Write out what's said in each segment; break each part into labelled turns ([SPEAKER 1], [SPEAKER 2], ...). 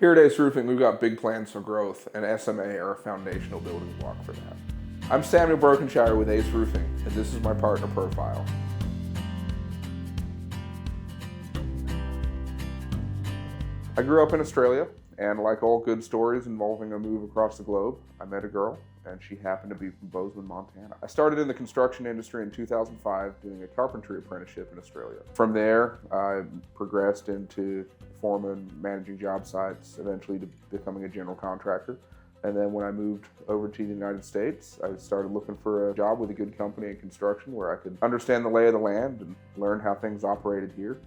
[SPEAKER 1] Here at Ace Roofing, we've got big plans for growth, and SMA are a foundational building block for that. I'm Samuel Brokenshire with Ace Roofing, and this is my partner profile. I grew up in Australia, and like all good stories involving a move across the globe, I met a girl, and she happened to be from Bozeman, Montana. I started in the construction industry in 2005 doing a carpentry apprenticeship in Australia. From there, I progressed into foreman, managing job sites, eventually to becoming a general contractor. And then when I moved over to the United States, I started looking for a job with a good company in construction where I could understand the lay of the land and learn how things operated here.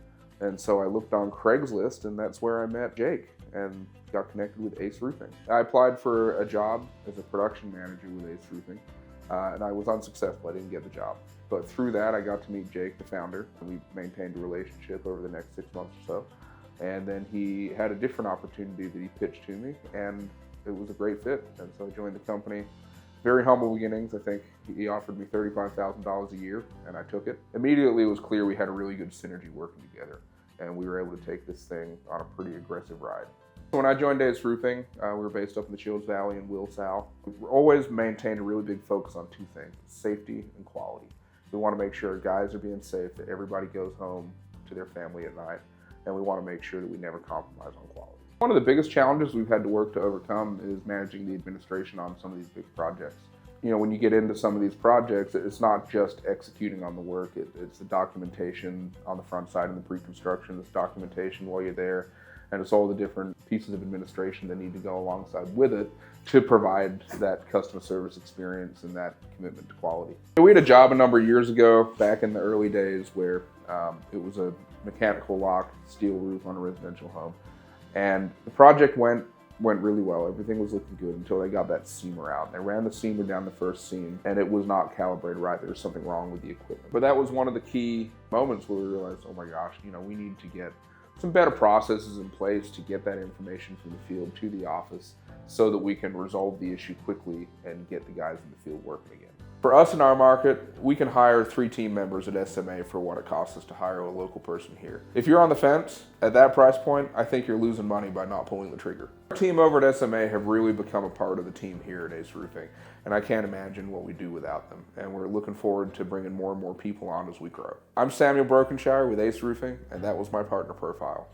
[SPEAKER 1] And so I looked on Craigslist, and that's where I met Jake and got connected with Ace Roofing. I applied for a job as a production manager with Ace Roofing, and I was unsuccessful. I didn't get the job. But through that, I got to meet Jake, the founder, and we maintained a relationship over the next 6 months or so. And then he had a different opportunity that he pitched to me, and it was a great fit. And so I joined the company. Very humble beginnings. I think he offered me $35,000 a year, and I took it. Immediately, it was clear we had a really good synergy working together, and we were able to take this thing on a pretty aggressive ride. When I joined Ace Roofing, we were based up in the Shields Valley in Wilsow. We always maintained a really big focus on two things: safety and quality. We want to make sure guys are being safe, that everybody goes home to their family at night, and we want to make sure that we never compromise on quality. One of the biggest challenges we've had to work to overcome is managing the administration on some of these big projects. You know, when you get into some of these projects, it's not just executing on the work, it's the documentation on the front side in the pre-construction, it's documentation while you're there, and it's all the different pieces of administration that need to go alongside with it to provide that customer service experience and that commitment to quality. We had a job a number of years ago, back in the early days, where it was a mechanical lock, steel roof on a residential home. And the project went really well. Everything was looking good until they got that seamer out. They ran the seamer down the first seam, and it was not calibrated right. There was something wrong with the equipment. But that was one of the key moments where we realized, oh my gosh, we need to get some better processes in place to get that information from the field to the office so that we can resolve the issue quickly and get the guys in the field working again. For us in our market, we can hire 3 team members at SMA for what it costs us to hire a local person here. If you're on the fence at that price point, I think you're losing money by not pulling the trigger. Our team over at SMA have really become a part of the team here at Ace Roofing, and I can't imagine what we do without them. And we're looking forward to bringing more and more people on as we grow. I'm Samuel Brokenshire with Ace Roofing, and that was my partner profile.